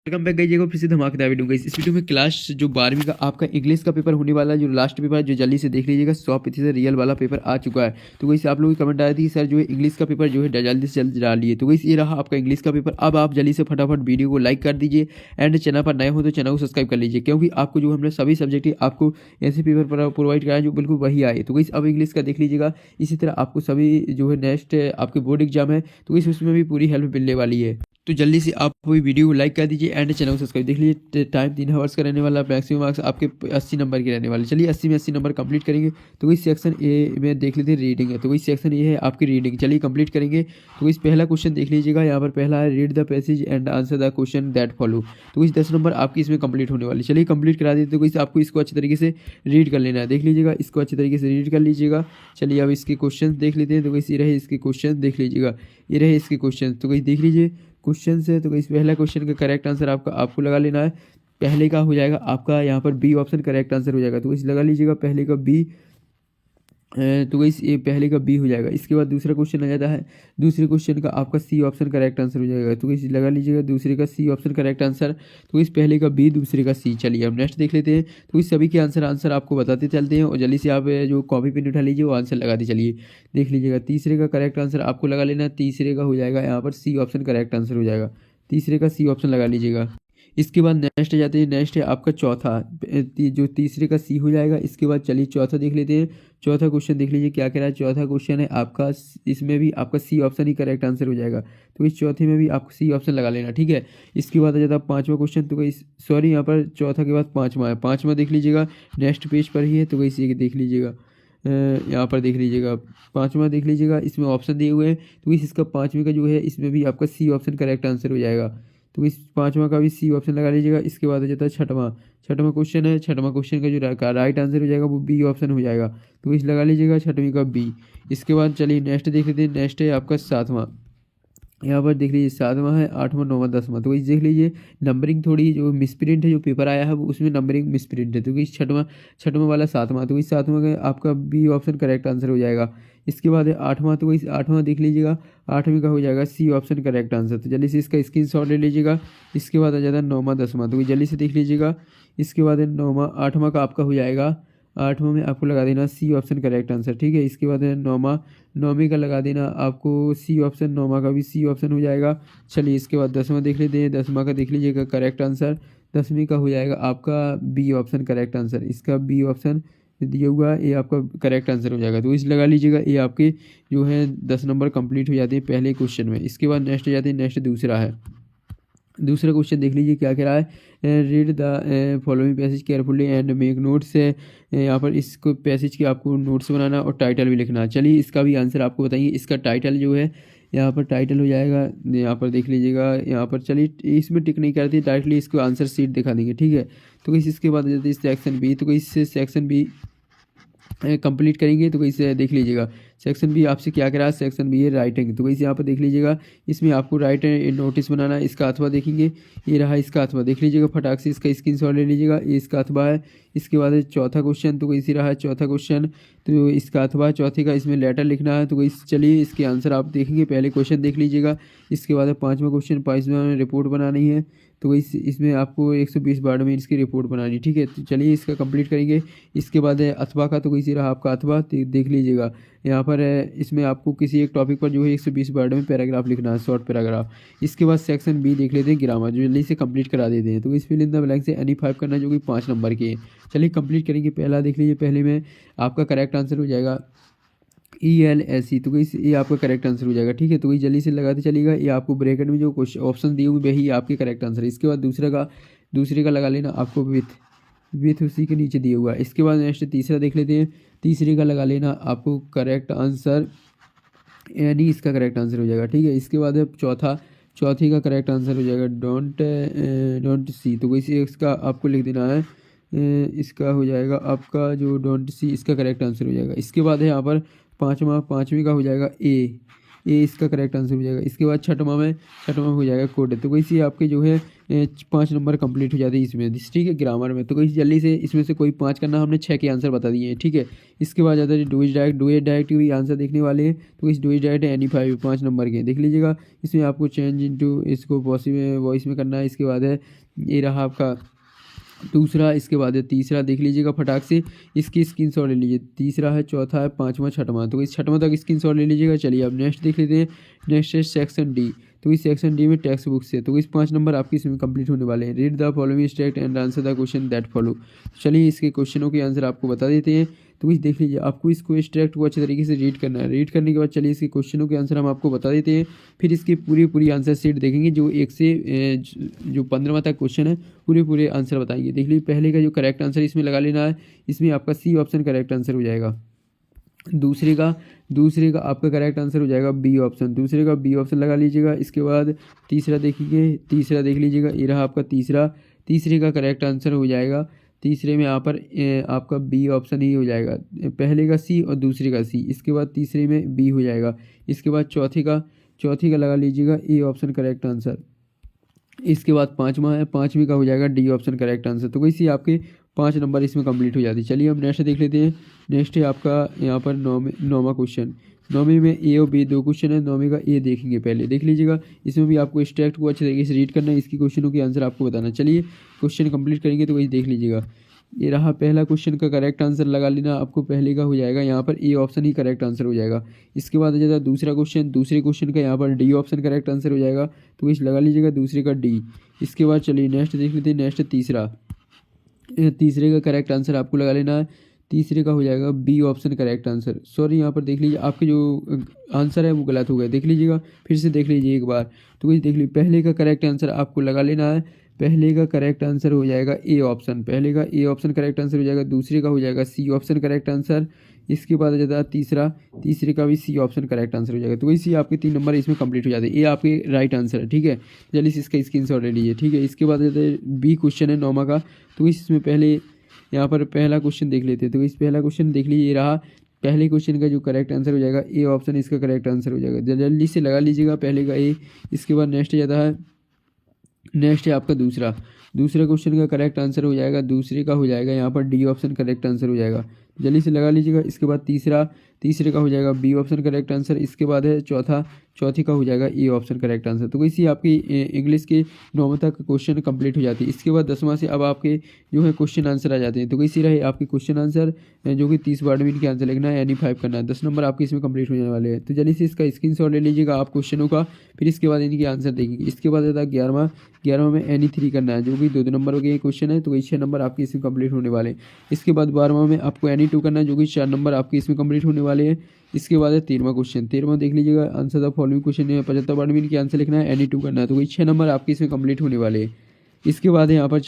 Welcome back guys, फिर से धमाकेदार वीडियो गाइस। इस वीडियो में क्लास जो 12वीं का आपका इंग्लिश का पेपर होने वाला है, जो लास्ट पेपर है, जो जल्दी से देख लीजिएगा। 100% रियल वाला पेपर आ चुका है। तो गाइस आप लोगों की कमेंट आई थी सर जो है इंग्लिश का पेपर जो है जल्दी से जल्द डालिए। तो गाइस ये रहा आपका इंग्लिश का पेपर। अब आप जल्दी से फटाफट वीडियो को लाइक कर दीजिए एंड चैनल पर नए हो तो चैनल को सब्सक्राइब कर लीजिए, क्योंकि आपको जो हमने सभी सब्जेक्ट आपको ऐसे पेपर प्रोवाइड कराए जो बिल्कुल वही आए। तो गाइस अब इंग्लिश का देख लीजिएगा। इसी तरह आपको सभी जो है नेक्स्ट आपके बोर्ड एग्जाम है तो गाइस उसमें भी पूरी हेल्प मिलने वाली है। तो जल्दी से आप कोई वीडियो को लाइक कर दीजिए एंड चैनल को सब्सक्राइब। देख लीजिए टाइम 3 आवर्स का रहने वाला, मैक्सिमम मार्क्स आपके 80 नंबर के रहने वाले। चलिए 80 में 80 नंबर कंप्लीट करेंगे। तो वही सेक्शन ए में देख लेते हैं रीडिंग है। तो वही सेक्शन ए है आपकी रीडिंग। चलिए कंप्लीट करेंगे। तो वही पहला क्वेश्चन देख लीजिएगा। यहाँ पर पहला है read the passage and answer the question that follow. तो वही 10 नंबर आपकी इसमें कंप्लीट होने वाली। चलिए कंप्लीट करा देते। तो वही आपको इसको अच्छे तरीके से रीड कर लेना है। देख लीजिएगा, इसको अच्छे तरीके से रीड कर लीजिएगा। चलिए अब इसके क्वेश्चन देख लेते हैं। तो वही रहे इसके क्वेश्चन देख लीजिएगा, ये रहे इसके क्वेश्चन। तो वही देख लीजिए क्वेश्चन से। तो इस पहला क्वेश्चन का करेक्ट आंसर आपको लगा लेना है। पहले का हो जाएगा आपका यहाँ पर बी ऑप्शन करेक्ट आंसर हो जाएगा। तो इस लगा लीजिएगा पहले का बी। तो इस ये पहले का बी हो जाएगा। इसके बाद दूसरा क्वेश्चन आ जाता है। दूसरे क्वेश्चन का आपका सी ऑप्शन करेक्ट आंसर हो जाएगा। तो इस लगा लीजिएगा दूसरे का सी ऑप्शन करेक्ट आंसर। तो इस पहले का बी, दूसरे का सी। चलिए अब नेक्स्ट देख लेते हैं। तो इस सभी के आंसर आपको बताते चलते हैं और जल्दी से आप जो कॉपी पेन उठा लीजिए वो आंसर लगाते चलिए। देख लीजिएगा तीसरे का करेक्ट आंसर आपको लगा लेना है। तीसरे का हो जाएगा यहाँ पर सी ऑप्शन करेक्ट आंसर हो जाएगा। तीसरे का सी ऑप्शन लगा लीजिएगा। इसके बाद नेक्स्ट आ जाते हैं। नेक्स्ट है आपका चौथा, जो तीसरे का सी हो जाएगा। इसके बाद चलिए चौथा देख लेते हैं। चौथा क्वेश्चन देख लीजिए क्या कह रहा है। चौथा क्वेश्चन है आपका, इसमें भी आपका सी ऑप्शन ही करेक्ट आंसर हो जाएगा। तो इस चौथे में भी आपको सी ऑप्शन लगा लेना, ठीक है। इसके बाद आ जाता है पाँचवा क्वेश्चन। तो इस सॉरी यहाँ पर चौथा के बाद पाँचवा है। पाँचवा देख लीजिएगा नेक्स्ट पेज पर ही है। तो इसी देख लीजिएगा, यहाँ पर देख लीजिएगा पाँचवा देख लीजिएगा। इसमें ऑप्शन दिए हुए हैं। तो इसका पाँचवें का जो है इसमें भी आपका सी ऑप्शन करेक्ट आंसर हो जाएगा। तो इस पाँचवा का भी सी ऑप्शन लगा लीजिएगा। इसके बाद आ जाता है छठवां। छठवां क्वेश्चन है। छठवां क्वेश्चन का जो राइट आंसर हो जाएगा वो बी ऑप्शन हो जाएगा। तो इस लगा लीजिएगा छठवीं का बी। इसके बाद चलिए नेक्स्ट देख लेते हैं। नेक्स्ट है आपका सातवां। यहाँ पर देख लीजिए सातवां है, आठवां, नौवां, दसवां। तो इस देख लीजिए नंबरिंग थोड़ी जो मिसप्रिंट है, जो पेपर आया है वो उसमें नंबरिंग मिसप्रिंट है। तो इस छठवां वाला सातवां। तो इस सातवां का आपका बी ऑप्शन करेक्ट आंसर हो जाएगा। इसके बाद है आठवां। तो इस आठवां देख लीजिएगा, आठवीं का हो जाएगा सी ऑप्शन करेक्ट आंसर। तो जल्दी से इसका स्क्रीनशॉट ले लीजिएगा। इसके बाद आ जाता है नौवां, दसवां। तो जल्दी से देख लीजिएगा। इसके बाद है नौवां, आठवां का आपका हो जाएगा। आठवां में आपको लगा देना सी ऑप्शन करेक्ट आंसर, ठीक है। इसके बाद है नौवां। नौवीं का लगा देना आपको सी ऑप्शन। नौवां का भी सी ऑप्शन हो जाएगा। चलिए इसके बाद दसवां देख लेते हैं। दसवां का देख लीजिएगा करेक्ट आंसर। दसवीं का हो जाएगा आपका बी ऑप्शन करेक्ट आंसर। इसका बी ऑप्शन दिया हुआ है, ये आपका करेक्ट आंसर हो जाएगा। तो इस लगा लीजिएगा। ये आपके जो है 10 नंबर कंप्लीट हो जाते हैं पहले क्वेश्चन में। इसके बाद नेक्स्ट जाते हैं। नेक्स्ट दूसरा है। दूसरा क्वेश्चन देख लीजिए क्या कह रहा है। Read the following passage carefully and make notes. यहाँ पर इसको पैसेज के आपको नोट्स बनाना और टाइटल भी लिखना। चलिए इसका भी आंसर आपको बताइए। इसका टाइटल जो है यहाँ पर टाइटल हो जाएगा, यहाँ पर देख लीजिएगा। यहाँ पर चलिए इसमें टिक नहीं करती, डायरेक्टली इसको आंसर शीट दिखा देंगे, ठीक है। तो इसके बाद जाते हैं सेक्शन बी। तो इस सेक्शन बी कंप्लीट करेंगे। तो इसे देख लीजिएगा सेक्शन बी आपसे क्या कह रहा है। सेक्शन बी है राइटिंग। तो इसे यहाँ पर देख लीजिएगा। इसमें आपको राइट नोटिस बनाना है। इसका अथवा देखेंगे, ये रहा इसका अथवा। देख लीजिएगा फटाक से इसका स्क्रीनशॉट ले लीजिएगा। ये इसका अथवा है। इसके बाद है चौथा क्वेश्चन। तो इसी रहा है चौथा क्वेश्चन। तो इसका अथवा चौथे का इसमें लेटर लिखना है। तो इस चलिए इसके आंसर आप देखेंगे। पहले क्वेश्चन देख लीजिएगा। इसके बाद है पाँचवा क्वेश्चन। पाँचवा में रिपोर्ट बनानी है। तो इसमें आपको 120 वर्ड में इसकी रिपोर्ट बनानी, ठीक है। तो चलिए इसका कंप्लीट करेंगे। इसके बाद है अथवा का। तो इसी रहा आपका अथवा। देख लीजिएगा यहाँ पर है। इसमें आपको किसी एक टॉपिक पर जो है 120 वर्ड में पैराग्राफ लिखना है, शॉर्ट पैराग्राफ। इसके बाद सेक्शन बी देख लेते हैं ग्रामर, जो जल्दी से कंप्लीट करा देते हैं। तो इस फिल इन द ब्लैंक से एनी 5 करना, जो कि 5 नंबर के हैं। चलिए कंप्लीट करेंगे। पहला देख लीजिए। पहले में आपका करेक्ट आंसर हो जाएगा ELSE। तो ये आपका करेक्ट आंसर हो जाएगा, ठीक है। तो ये जल्दी से लगाते चलिएगा। ये आपको ब्रैकेट में जो क्वेश्चन ऑप्शन दिए हुए वही आपके करेक्ट आंसर है। इसके बाद दूसरे का लगा लेना आपको विथ उसी के नीचे दिया हुआ है। इसके बाद नेक्स्ट तीसरा देख लेते हैं। तीसरे का लगा लेना आपको करेक्ट आंसर, यानी इसका करेक्ट आंसर हो जाएगा, ठीक है। इसके बाद है चौथी का करेक्ट आंसर हो जाएगा डोंट सी। तो वैसे इसका आपको लिख देना है। इसका हो जाएगा आपका जो डोंट सी, इसका करेक्ट आंसर हो जाएगा। इसके बाद है यहाँ पर पाँचवीं का हो जाएगा ए। ए इसका करेक्ट आंसर हो जाएगा। इसके बाद छठवां में हो जाएगा कोड। तो वैसे आपके जो है 5 नंबर कंप्लीट हो जाते हैं इसमें, ठीक है, ग्रामर में। तो वैसे जल्दी से इसमें से कोई 5 करना, हमने 6 के आंसर बता दिए हैं, ठीक है। इसके बाद जाता है डू इज डायरेक्ट भी आंसर देखने वाले हैं। तो इस do is direct any 5 number के देख लीजिएगा। इसमें आपको चेंज इनटू इसको पॉसिबल वॉइस में करना है। इसके बाद है ये रहा आपका दूसरा। इसके बाद है तीसरा, देख लीजिएगा फटाक से, इसकी स्क्रीनशॉट ले लीजिए। तीसरा है, चौथा है, पांचवा, छठवां। तो इस छठवां तक स्क्रीनशॉट ले लीजिएगा। चलिए अब नेक्स्ट देख लेते हैं। नेक्स्ट है सेक्शन डी। तो इस सेक्शन डी में टेक्स्ट बुक से, तो इस 5 नंबर आपके इसमें कंप्लीट होने वाले हैं। Read the following state and answer the question that follow. चलिए इसके क्वेश्चनों के आंसर आपको बता देते हैं। तो इस देख लीजिए, आपको इसको एक्सट्रैक्ट को अच्छे तरीके से रीड करना है। रीड करने के बाद चलिए इसके क्वेश्चनों के आंसर हम आपको बता देते हैं। फिर इसकी पूरी आंसर शीट देखेंगे, जो 1 से जो 15वां तक क्वेश्चन है पूरे आंसर बताएंगे। देख लीजिए, पहले का जो करेक्ट आंसर इसमें लगा लेना है। इसमें आपका सी ऑप्शन करेक्ट आंसर हो जाएगा। दूसरे का आपका करेक्ट आंसर हो जाएगा बी ऑप्शन। दूसरे का बी ऑप्शन लगा लीजिएगा। इसके बाद तीसरा देखिए, तीसरा देख लीजिएगा, ये रहा आपका तीसरा। तीसरे का करेक्ट आंसर हो जाएगा, तीसरे में यहाँ पर आपका बी ऑप्शन ही हो जाएगा। पहले का सी और दूसरे का सी। इसके बाद तीसरे में बी हो जाएगा। इसके बाद चौथे का लगा लीजिएगा ए ऑप्शन करेक्ट आंसर। इसके बाद पाँचवा है, पाँचवीं का हो जाएगा डी ऑप्शन करेक्ट आंसर। तो वैसे आपके 5 नंबर इसमें कंप्लीट हो जाती है। चलिए अब नेक्स्ट देख लेते हैं। नेक्स्ट है आपका यहाँ पर नौवां क्वेश्चन। नौवीं में ए और बी 2 क्वेश्चन है। नौवीं का ए देखेंगे, पहले देख लीजिएगा। इसमें भी आपको स्ट्रैक्ट को अच्छे तरीके से रीड करना है। इसकी क्वेश्चनों के आंसर आपको बताना। चलिए क्वेश्चन कंप्लीट करेंगे। तो वही देख लीजिएगा, ये रहा पहला क्वेश्चन का करेक्ट आंसर लगा लेना आपको। पहले का हो जाएगा यहाँ पर A option he correct answer हो जाएगा। इसके बाद आ जाता है दूसरा क्वेश्चन। दूसरे क्वेश्चन का यहाँ पर डी ऑप्शन करेक्ट आंसर हो जाएगा। तो इस लगा लीजिएगा दूसरे का डी। इसके बाद चलिए नेक्स्ट देख लेते हैं। नेक्स्ट तीसरा, तीसरे का करेक्ट आंसर आपको लगा लेना है। तीसरे का हो जाएगा B option correct answer. Sorry, यहाँ पर देख लीजिए आपके जो आंसर है वो गलत हो गया, देख लीजिएगा, फिर से देख लीजिए एक बार। तो ये देख लीजिए, पहले का करेक्ट आंसर आपको लगा लेना है। पहले का करेक्ट आंसर हो जाएगा ए ऑप्शन। पहले का ए ऑप्शन करेक्ट आंसर हो जाएगा। दूसरे का हो जाएगा सी ऑप्शन करेक्ट आंसर। इसके बाद आ जाता है तीसरा, तीसरे का भी सी ऑप्शन करेक्ट आंसर हो जाएगा। तो वैसे आपके 3 नंबर इसमें कंप्लीट हो जाते हैं। ये आपके राइट आंसर है, ठीक है। चलिए इसका स्क्रीनशॉट ले लीजिए, ठीक है। इसके बाद आ जाता है बी क्वेश्चन है 9वां का। तो इसमें पहले यहाँ पर पहला क्वेश्चन देख लेते हैं। तो इस पहला क्वेश्चन देख लीजिए, ये रहा पहले क्वेश्चन का जो करेक्ट आंसर हो जाएगा ए ऑप्शन, इसका करेक्ट आंसर हो जाएगा। जल्दी से लगा लीजिएगा पहले का ए। इसके बाद नेक्स्ट जाता है, नेक्स्ट है आपका दूसरा क्वेश्चन का करेक्ट आंसर हो जाएगा। दूसरे का हो जाएगा यहाँ पर डी ऑप्शन करेक्ट आंसर हो जाएगा। जल्दी से लगा लीजिएगा। इसके बाद तीसरे का हो जाएगा बी ऑप्शन करेक्ट आंसर। इसके बाद है चौथे का हो जाएगा ए ऑप्शन करेक्ट आंसर। तो वैसे आपकी इंग्लिश के 9वें तक क्वेश्चन कंप्लीट हो जाती है। इसके बाद 10वां से अब आपके जो है क्वेश्चन आंसर आ जाते हैं। तो वैसे रहे आपके क्वेश्चन आंसर, जो कि 30 वर्ड में इनके आंसर लिखना है, यानी 5 करना है। 10 नंबर आपके इसमें कंप्लीट हो जाने वाले हैं। तो जल्दी से इसका स्क्रीनशॉट ले लीजिएगा आप क्वेश्चनों का, फिर इसके बाद इनके आंसर देखेंगे। इसके बाद आता है 11वां में एनी 3 करना है, जो कि 2 नंबर के क्वेश्चन है। तो वही 6 नंबर आपके इसमें कंप्लीट होने वाले हैं। इसके बाद 12वां में आपको एनी 2 करना है, जो कि 4 नंबर आपके इसमें कंप्लीट होने वाले हैं। इसके बाद है 13वां क्वेश्चन। 13वां देख लीजिएगा, आंसर द फॉलोइंग क्वेश्चन है। 75 वर्ड में इनके आंसर लिखना है, एनी 2 करना है। तो वही 6 नंबर आपके इसमें कंप्लीट होने वाले हैं। इसके बाद है यहाँ पर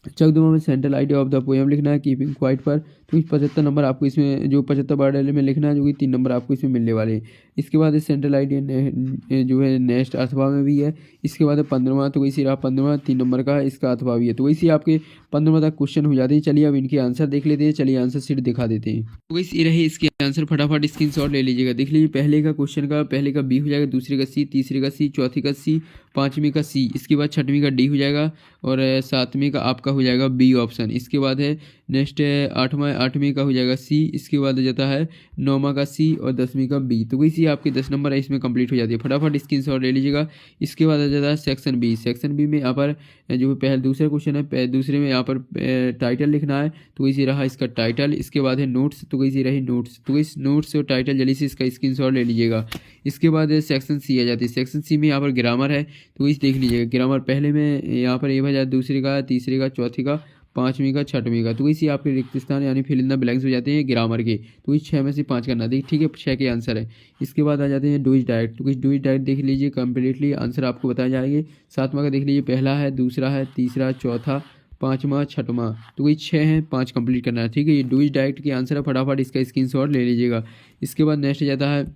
14वां में central idea of the poem लिखना है, कीपिंग क्वाइट पर। तो 75 नंबर आपको इसमें जो 75 वर्ड में लिखना है, जो कि 3 नंबर आपको इसमें मिलने वाले हैं। इसके बाद सेंट्रल आइडिया जो है नेक्स्ट अथवा में भी है। इसके बाद 15वां, तो वैसे रहा 15वां 3 नंबर का है, इसका अथवा भी है। तो वैसे आपके 15वां तक क्वेश्चन हो जाते हैं। चलिए अब इनके आंसर देख लेते हैं। चलिए आंसर शीट दिखा देते हैं। तो वैसे रहे इसके आंसर, फटाफट स्क्रीनशॉट ले लीजिएगा। देख लीजिए, पहले का क्वेश्चन का पहले का बी हो जाएगा, दूसरे का सी, तीसरे का सी, चौथी का सी, पाँचवीं का सी। इसके बाद छठवीं का डी हो जाएगा और 7वीं का आपका हो जाएगा बी ऑप्शन। इसके बाद है नेक्स्ट 8वीं का हो जाएगा सी। इसके बाद जाता है 9वां का सी और 10वीं का बी। तो वैसे आपके 10 नंबर है इसमें कंप्लीट हो जाती है। फटाफट स्क्रीनशॉट ले लीजिएगा। इसके बाद आ जाता है सेक्शन बी। सेक्शन बी में यहाँ पर जो पहले दूसरा क्वेश्चन है, दूसरे में यहाँ पर टाइटल लिखना है। तो वैसे रहा इसका टाइटल। इसके बाद है नोट्स। तो वैसे रही नोट्स। तो इस नोट्स और टाइटल जल्दी से इसका स्क्रीनशॉट ले लीजिएगा। इसके बाद सेक्शन सी आ जाती है। सेक्शन सी में यहाँ पर ग्रामर है। तो इस देख लीजिएगा, ग्रामर पहले में यहाँ पर ए बजा, दूसरे का, तीसरे का, चौथे का, 5वीं का, 6वीं का। तो इसी आपके रिक्त स्थान यानी फिल इन द ब्लैंक्स हो जाते हैं ग्रामर के। तो इस 6 में से 5 करना, देख ठीक है, 6 के आंसर है। इसके बाद आ जाते हैं डू इज डायरेक्ट। तो इस डू इज डायरेक्ट देख लीजिए, कंप्लीटली आंसर आपको बताए जाएंगे। 7वां का देख लीजिए, पहला है, दूसरा है, तीसरा, चौथा, 5वां, 6वां। तो ये 6 हैं, 5 कंप्लीट करना है, ठीक है। ये डू इज डायरेक्ट के आंसर है, फटाफट इसका स्क्रीनशॉट ले लीजिएगा। इसके बाद नेक्स्ट जाता है,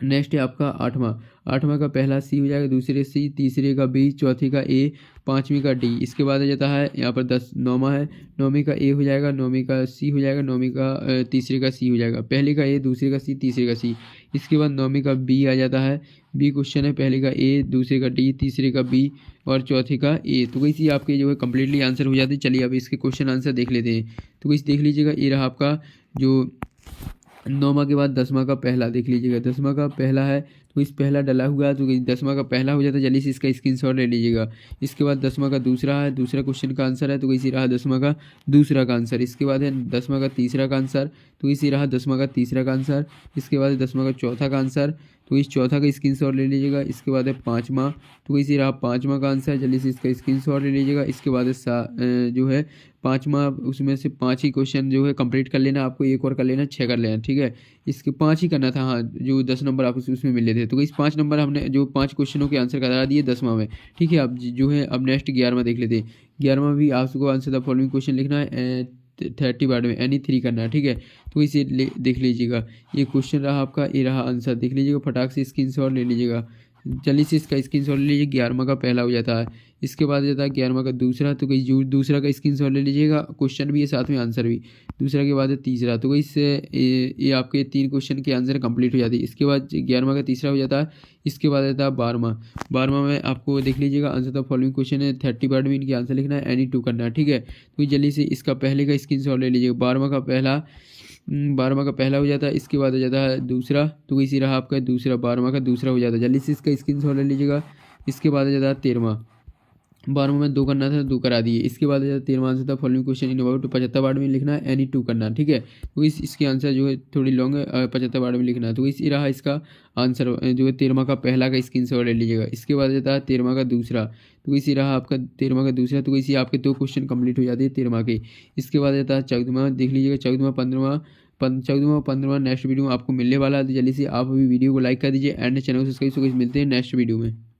नेक्स्ट है आपका 8वां का पहला सी हो जाएगा, दूसरे सी, तीसरे का बी, चौथी का ए, 5वीं का डी। इसके बाद आ जाता है यहाँ पर 9वां है, 9वीं का ए हो जाएगा, 9वीं का सी हो जाएगा, 9वीं का तीसरे का सी हो जाएगा। पहले का ए, दूसरे का सी, तीसरे का सी। इसके बाद 9वीं का बी आ जाता है। बी क्वेश्चन है, पहले का ए, दूसरे का डी, तीसरे का बी और चौथे का ए। तो वैसे आपके जो है कम्प्लीटली आंसर हो जाते हैं। चलिए अब इसके क्वेश्चन आंसर देख लेते हैं। तो वैसे देख लीजिएगा, ये रहा आपका जो 9वां के बाद 10वां का पहला देख लीजिएगा। 10वां का पहला है, तो इस पहला डला हुआ है, तो 10वां का पहला हो जाता है। जल्दी से इसका स्क्रीनशॉट ले लीजिएगा। इसके बाद 10वां का दूसरा है, दूसरा क्वेश्चन का आंसर है, तो इसी रहा 10वां का दूसरा का आंसर। इसके बाद है 10वां का तीसरा का आंसर, तो इसी रहा 10वां का तीसरा का आंसर। इसके बाद है 10वां का चौथा का आंसर, तो इस चौथा का स्क्रीनशॉट ले लीजिएगा। इसके बाद है 5वां, तो इसी रहा 5वां का आंसर। जल्दी से इसका स्क्रीनशॉट ले लीजिएगा। इसके बाद है जो है 5वां, उसमें से 5 ही क्वेश्चन जो है कंप्लीट कर लेना। आपको एक और कर लेना, 6 कर लेना, ठीक है। इसके 5 ही करना था, हाँ, जो 10 नंबर आपको उसमें मिले थे। तो इस 5 नंबर हमने जो 5 क्वेश्चनों के आंसर करा दिए 10वां में, ठीक है। अब जो है अब नेक्स्ट 11वां देख लेते हैं। 11वां भी आपको आंसर द फॉलोइंग क्वेश्चन लिखना है 30 वर्ड में, एनी 3 करना है, ठीक है। तो इसे देख लीजिएगा। ये क्वेश्चन रहा आपका, ये रहा आंसर, देख लीजिएगा। फटाक से स्क्रीनशॉट ले लीजिएगा। जल्दी से इसका स्क्रीनशॉट ले लीजिए। 11वां का पहला हो जाता है। इसके बाद जाता है 11वां का दूसरा, तो कहीं जो दूसरा का स्क्रीनशॉट ले लीजिएगा। क्वेश्चन भी है साथ में, आंसर भी। दूसरा के बाद है तीसरा, तो इससे ये आपके 3 क्वेश्चन के आंसर कंप्लीट हो जाती है। इसके बाद 11वां का तीसरा हो जाता है। इसके बाद आता है 12वां में आपको देख लीजिएगा। आंसर द फॉलोइंग क्वेश्चन है 30 वर्ड में, इनके आंसर लिखना है, एनी 2 करना है, ठीक है। तो जल्दी से इसका पहले का स्क्रीनशॉट ले लीजिएगा। 12वां का पहला हो जाता है। इसके बाद हो जाता है दूसरा, तो इसी रहा आपका दूसरा। 12वां का दूसरा हो जाता है। जल्दी से इसका स्क्रीनशॉट ले लीजिएगा। इसके बाद हो जाता है 13वां। 12वां में 2 करना था, 2 करा दिए। इसके बाद हो जाता है 13वां आंसर था following question in about 75 word में लिखना है, एनी 2 करना, ठीक है। तो इसके आंसर जो है थोड़ी लॉन्ग है, 75 वर्ड में लिखना है। तो इसी रहा इसका आंसर जो है 13वां का पहला का स्क्रीनशॉट ले लीजिएगा। इसके बाद जाता है 13वां का दूसरा, तो इसी रहा आपका 13वां का दूसरा। तो इसी आपके 2 क्वेश्चन कंप्लीट हो जाते हैं 13वां के। इसके बाद जाता है 14वां, देख लीजिएगा। 14वां 15वां नेक्स्ट वीडियो में आपको मिलने वाला है। तो जल्दी से आप भी वीडियो को लाइक कर दीजिए एंड चैनल को सब्सक्राइब। मिलते हैं नेक्स्ट वीडियो में।